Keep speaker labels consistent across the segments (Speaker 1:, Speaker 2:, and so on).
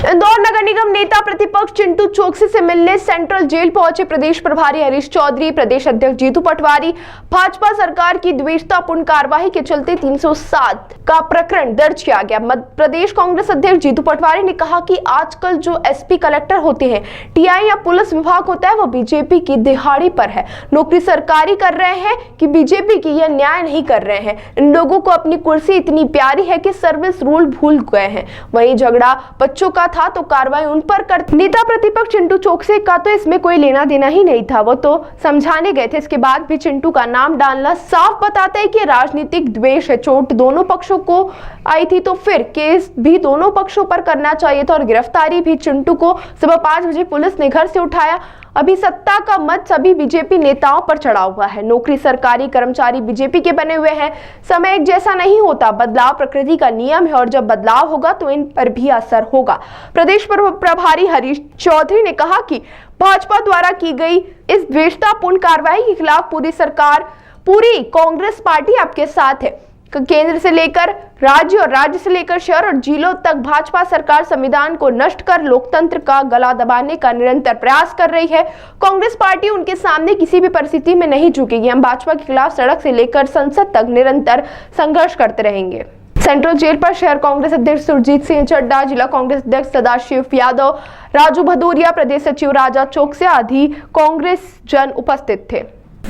Speaker 1: इंदौर नगर निगम नेता प्रतिपक्ष चिंटू चोकसी से मिलने सेंट्रल जेल पहुंचे प्रदेश प्रभारी हरीश चौधरी। प्रदेश अध्यक्ष जीतू पटवारी। भाजपा सरकार की द्वेषतापूर्ण कार्रवाई के चलते 307 का प्रकरण दर्ज किया गया। मध्य प्रदेश कांग्रेस अध्यक्ष जीतू पटवारी ने कहा कि आजकल जो एसपी कलेक्टर होते हैं, टीआई या पुलिस विभाग होता है, वो बीजेपी की दिहाड़ी पर है, नौकरी सरकारी कर रहे हैं कि बीजेपी की, यह न्याय नहीं कर रहे हैं। इन लोगों को अपनी कुर्सी इतनी प्यारी है कि सर्विस रूल भूल गए हैं। वहीं झगड़ा बच्चों का था तो कार्रवाई उन पर कर। नेता प्रतिपक्ष चिंटू चोकसी का तो इसमें कोई लेना देना ही नहीं था, वो तो समझाने गए थे। इसके बाद भी चिंटू का नाम डालना साफ बताता है कि राजनीतिक द्वेष है। चोट दोनों पक्षों को आई थी तो फिर केस भी दोनों पक्षों पर करना चाहिए था और गिरफ्तारी भी चिंटू को सुबह 5 बजे पुलिस ने घर से उठाया। अभी सत्ता का मत सभी बीजेपी नेताओं पर चढ़ा हुआ है। नौकरी सरकारी, कर्मचारी बीजेपी के बने हुए हैं। समय एक जैसा नहीं होता, बदलाव प्रकृति का नियम है और जब बदलाव होगा तो इन पर भी असर होगा। प्रदेश प्रभारी हरीश चौधरी ने कहा कि भाजपा द्वारा की गई इस द्वेषतापूर्ण कार्रवाई के खिलाफ पूरी सरकार, पूरी कांग्रेस पार्टी आपके साथ है। केंद्र से लेकर राज्य और राज्य से लेकर शहर और जिलों तक भाजपा सरकार संविधान को नष्ट कर लोकतंत्र का गला दबाने का निरंतर प्रयास कर रही है। कांग्रेस पार्टी उनके सामने किसी भी परिस्थिति में नहीं झुकेगी। हम भाजपा के खिलाफ सड़क से लेकर संसद तक निरंतर संघर्ष करते रहेंगे। सेंट्रल जेल पर शहर कांग्रेस अध्यक्ष सुरजीत सिंह चड्डा, जिला कांग्रेस अध्यक्ष सदाशिव यादव, राजू भदौरिया, प्रदेश सचिव राजा चौकसी आदि कांग्रेस जन उपस्थित थे।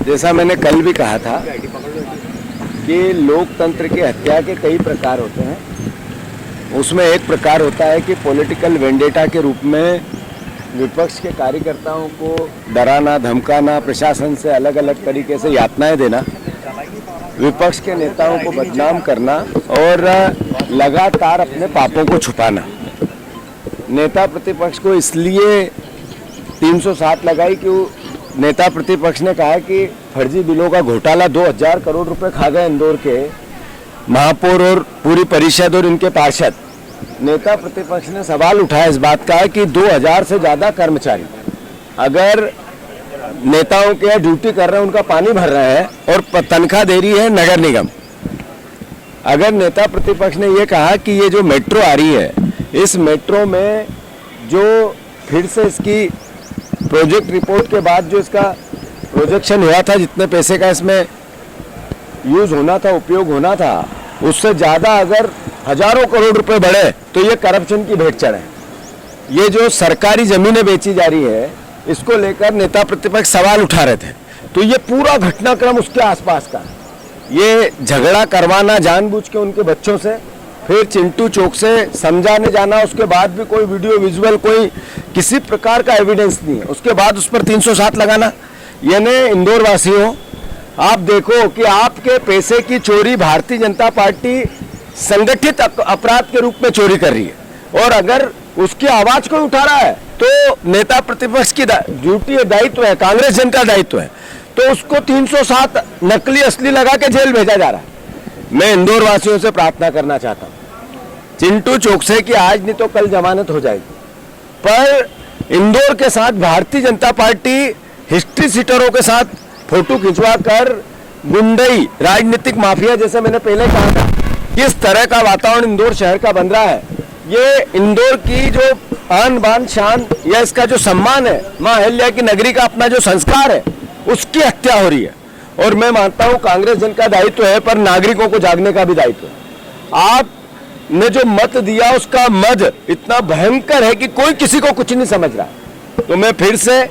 Speaker 2: जैसा मैंने कल भी कहा था कि लोकतंत्र की हत्या के कई प्रकार होते हैं। उसमें एक प्रकार होता है कि पॉलिटिकल वेंडेटा के रूप में विपक्ष के कार्यकर्ताओं को डराना, धमकाना, प्रशासन से अलग अलग तरीके से यातनाएं देना, विपक्ष के नेताओं को बदनाम करना और लगातार अपने पापों को छुपाना। नेता प्रतिपक्ष को इसलिए 307 लगाई कि नेता प्रतिपक्ष ने कहा कि फर्जी बिलों का घोटाला 2000 करोड़ रुपए खा गए इंदौर के महापौर और पूरी परिषद और इनके पार्षद। नेता प्रतिपक्ष ने सवाल उठाया इस बात का कि 2000 से ज्यादा कर्मचारी अगर नेताओं के ड्यूटी कर रहे हैं, उनका पानी भर रहे हैं और तनख्वाह दे रही है नगर निगम। अगर नेता प्रतिपक्ष ने यह कहा कि ये जो मेट्रो आ रही है, इस मेट्रो में जो फिर से इसकी प्रोजेक्ट रिपोर्ट के बाद जो इसका प्रोजेक्शन हुआ था, जितने पैसे का इसमें यूज होना था, उपयोग होना था, उससे ज्यादा अगर हजारों करोड़ रुपए बढ़े तो ये करप्शन की भेंट चढ़े। ये जो सरकारी जमीनें बेची जा रही है, इसको लेकर नेता प्रतिपक्ष सवाल उठा रहे थे। तो ये पूरा घटनाक्रम उसके आसपास का, ये झगड़ा करवाना जानबूझ के उनके बच्चों से, फिर चिंटू चौक से समझाने जाना, उसके बाद भी कोई वीडियो विजुअल, कोई किसी प्रकार का एविडेंस नहीं है, उसके बाद उस पर 307 लगाना। यानी इंदौर वासियों, आप देखो कि आपके पैसे की चोरी भारतीय जनता पार्टी संगठित अपराध के रूप में चोरी कर रही है और अगर उसकी आवाज कोई उठा रहा है तो नेता प्रतिपक्ष की ड्यूटी है, दायित्व है, कांग्रेस जन का दायित्व है, तो उसको 307 नकली असली लगा के जेल भेजा जा रहा है। मैं इंदौर वासियों से प्रार्थना करना चाहता हूँ, चिंटू चौकसी की आज नहीं तो कल जमानत हो जाएगी, पर इंदौर के साथ भारतीय जनता पार्टी हिस्ट्री सीटरों के साथ फोटो खिंचवा कर गुंडई, राजनीतिक माफिया, जैसे मैंने पहले कहा था, किस तरह का वातावरण इंदौर शहर का बन रहा है। ये इंदौर की जो आन बान शान या इसका जो सम्मान है, मां अहिल्या की नगरी का अपना जो संस्कार है, उसकी हत्या हो रही है। और मैं मानता हूं कांग्रेस जन का दायित्व है, पर नागरिकों को जागने का भी दायित्व है। आपने जो मत दिया उसका मद इतना भयंकर है कि कोई किसी को कुछ नहीं समझ रहा। तो मैं फिर से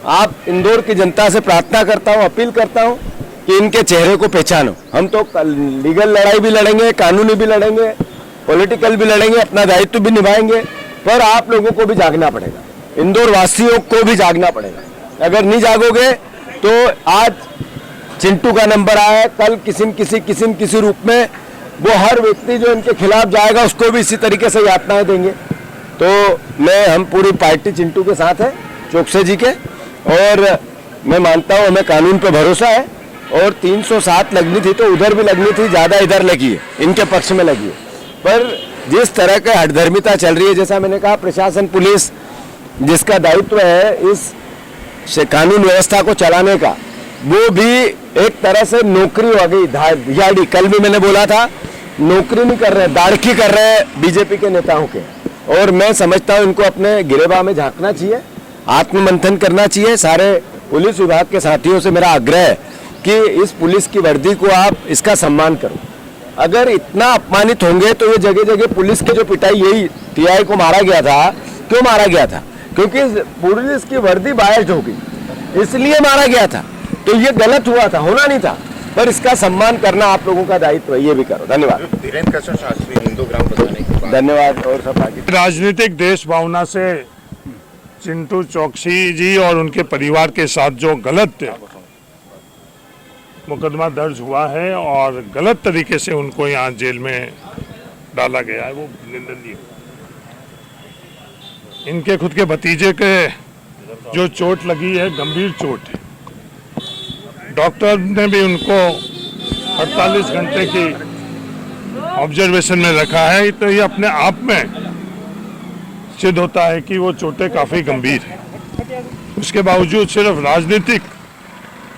Speaker 2: आप इंदौर की जनता से प्रार्थना करता हूं, अपील करता हूं कि इनके चेहरे को पहचानो। हम तो लीगल लड़ाई भी लड़ेंगे, कानूनी भी लड़ेंगे, पॉलिटिकल भी लड़ेंगे, अपना दायित्व भी निभाएंगे, पर आप लोगों को भी जागना पड़ेगा, इंदौर वासियों को भी जागना पड़ेगा। अगर नहीं जागोगे तो आज चिंटू का नंबर आया, कल किसी रूप में वो हर व्यक्ति जो इनके खिलाफ जाएगा उसको भी इसी तरीके से यातनाएं देंगे। तो हम पूरी पार्टी चिंटू के साथ है, चौकसी जी के, और मैं मानता हूं हमें कानून पे भरोसा है। और 307 लगनी थी तो उधर भी लगनी थी, ज्यादा इधर लगी है, इनके पक्ष में लगी है। पर जिस तरह का हठधर्मिता चल रही है, जैसा मैंने कहा, प्रशासन, पुलिस जिसका दायित्व है इस कानून व्यवस्था को चलाने का, वो भी एक तरह से नौकरी हो गई, दिहाड़ी। कल भी मैंने बोला था, नौकरी नहीं कर रहे, दाड़की कर रहे हैं बीजेपी के नेताओं के। और मैं समझता हूं इनको अपने गिरेबान में झांकना चाहिए, आत्ममंथन करना चाहिए। सारे पुलिस विभाग के साथियों से मेरा आग्रह है कि इस पुलिस की वर्दी को आप इसका सम्मान करो। अगर इतना अपमानित होंगे तो ये जगह जगह पुलिस की जो पिटाई, यही टीआई को मारा गया था, क्यों मारा गया था? क्योंकि पुलिस की वर्दी बायज हो गई, इसलिए मारा गया था। तो ये गलत हुआ था, होना नहीं था, पर इसका सम्मान करना आप लोगों का दायित्व है, ये भी करो। धन्यवाद।
Speaker 3: धीरेन्द्र कश्यप शास्त्री हिंदू ग्राम बताने के बाद
Speaker 2: धन्यवाद। और सब आगे
Speaker 4: राजनीतिक देश भावना से चिंटू चौकसी जी और उनके परिवार के साथ जो गलत मुकदमा दर्ज हुआ है और गलत तरीके से उनको यहाँ जेल में डाला गया है, वो निंदनीय। इनके खुद के भतीजे के जो चोट लगी है, गंभीर चोट है। डॉक्टर ने भी उनको 48 घंटे की ऑब्जर्वेशन में रखा है, तो ये अपने आप में सिद्ध होता है कि वो चोटें काफ़ी गंभीर हैं। उसके बावजूद सिर्फ राजनीतिक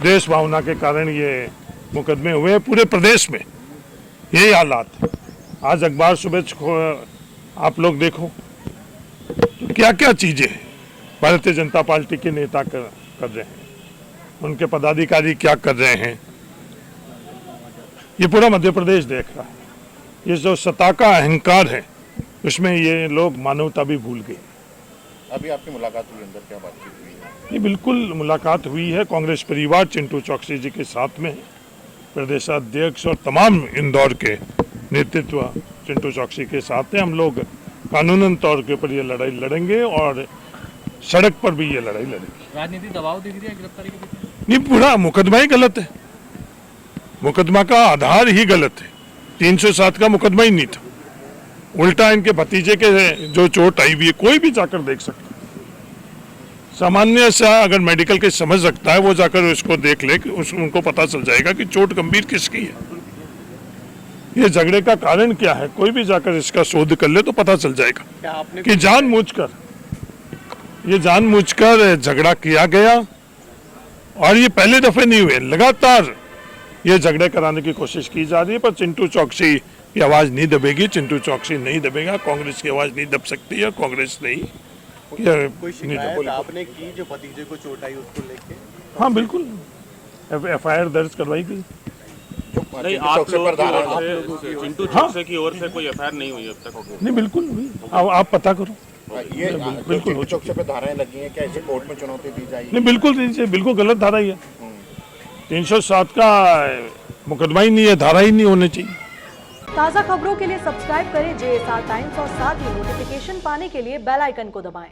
Speaker 4: देश भावना के कारण ये मुकदमे हुए हैं। पूरे प्रदेश में यही हालात है। आज अखबार सुबह आप लोग देखो तो क्या क्या चीज़ें भारतीय जनता पार्टी के नेता कर रहे हैं, उनके पदाधिकारी क्या कर रहे हैं, ये पूरा मध्य प्रदेश देख रहा है। ये जो सत्ता का अहंकार है, उसमें ये लोग मानवता भी भूल गए।
Speaker 3: अभी आपकी मुलाकात हुई, अंदर क्या बातचीत हुई है?
Speaker 4: ये बिल्कुल मुलाकात हुई है। कांग्रेस परिवार चिंटू चौकसी जी के साथ में है। प्रदेशाध्यक्ष और तमाम इंदौर के नेतृत्व चिंटू चौकसी के साथ है। हम लोग कानूनन तौर के ऊपर ये लड़ाई लड़ेंगे और सड़क पर भी ये लड़ाई लड़ेंगे।
Speaker 5: राजनीति दबाव दिख रही है गिरफ्तारी के पीछे?
Speaker 4: नहीं, पूरा मुकदमा ही गलत है। मुकदमा का आधार ही गलत है। 307 का मुकदमा ही नहीं था। उल्टा इनके भतीजे के जो चोट आई हुई है, कोई भी जाकर देख सकता है। सामान्य सा अगर मेडिकल के समझ सकता है, वो जाकर उसको देख ले, उनको पता चल जाएगा कि चोट गंभीर किसकी है। ये झगड़े का कारण क्या है, कोई भी जाकर इसका शोध कर ले तो पता चल जाएगा कि जानबूझकर झगड़ा किया गया। और ये पहले दफे नहीं हुए, लगातार ये झगड़े कराने की कोशिश की जा रही है। पर चिंटू चौकसी की आवाज नहीं दबेगी, चिंटू चौकसी नहीं दबेगा, कांग्रेस की आवाज नहीं दब सकती है, कांग्रेस नहीं।
Speaker 6: कोई शिकायत आपने की जो भतीजे को चोट आई उसको लेके?
Speaker 4: हाँ बिल्कुल, FIR दर्ज करवाई गई।
Speaker 5: नहीं, आप लोगों की ओर से, चिंटू चौकसी की ओर से कोई FIR नहीं हुई अब तक?
Speaker 4: नहीं, बिल्कुल हुई। आप पता करो।
Speaker 3: ये
Speaker 4: बिल्कुल हो
Speaker 3: चौकसी पे धाराएं लगी हैं, क्या इसे कोर्ट में चुनौती दी जाएगी?
Speaker 4: नहीं, बिल्कुल नहीं, बिल्कुल गलत धारा ही है। 307 का मुकदमा ही नहीं है, धारा ही नहीं होनी चाहिए।
Speaker 7: ताज़ा खबरों के लिए सब्सक्राइब करें JSR टाइम्स और साथ ही नोटिफिकेशन पाने के लिए बेल आइकन को दबाएं।